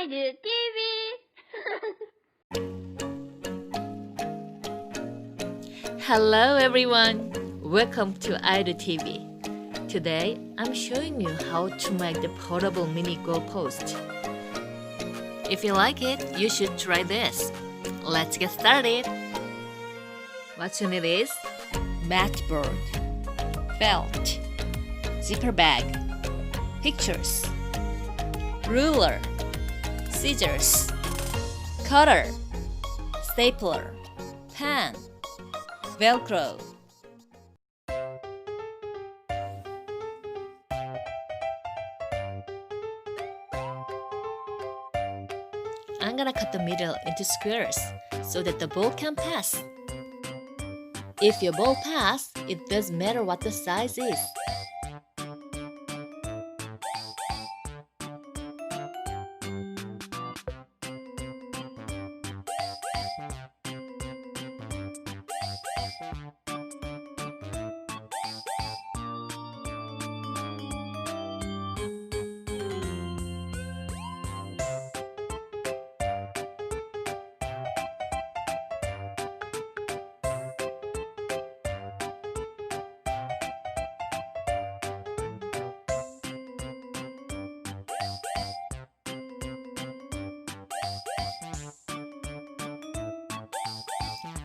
IDoTV. Hello everyone, welcome to IDoTV. Today I'm showing you how to make the portable mini goalpost. If you like it, you should try this. Let's get started. What you need is matchboard, felt, zipper bag, pictures, ruler, scissors, cutter, stapler, pen, Velcro. I'm gonna cut the middle into squares so that the ball can pass. If your ball passes, it doesn't matter what the size is.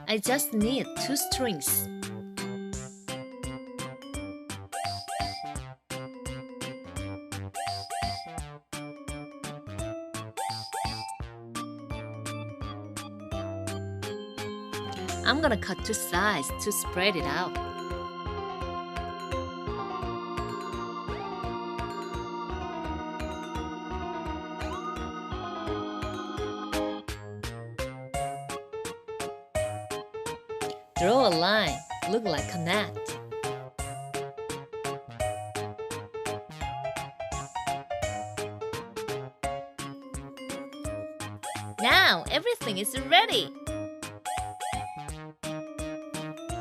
I just need 2 strings. I'm gonna cut 2 sides to spread it out. Draw a line, look like a net. Now everything is ready.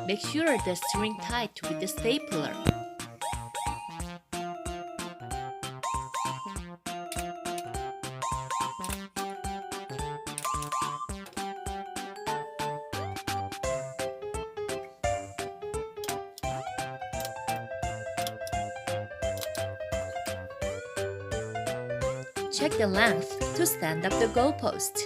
Make sure the string tight with the stapler. Check the length to stand up the goalpost.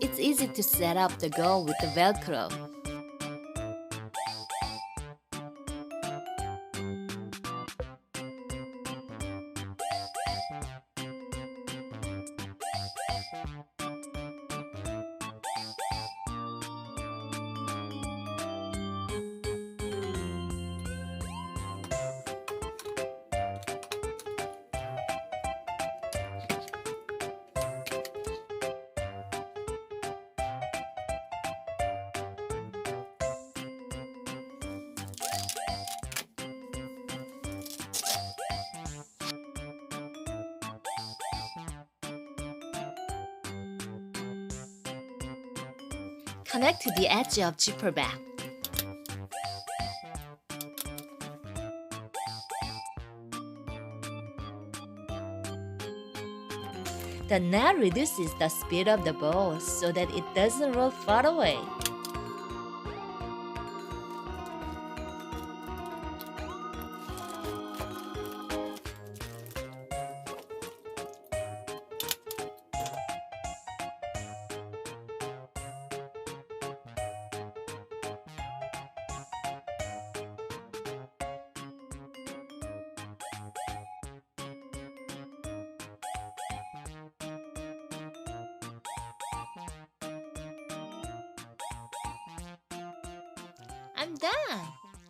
It's easy to set up the goal with the Velcro. Connect to the edge of zipper bag. The net reduces the speed of the ball so that it doesn't roll far away. I'm done!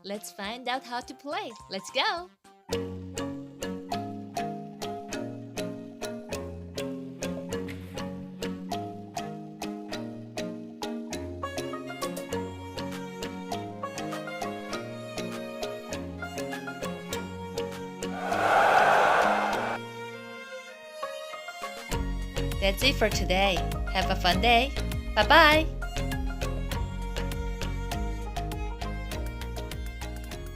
Let's find out how to play. Let's go! That's it for today. Have a fun day. Bye-bye!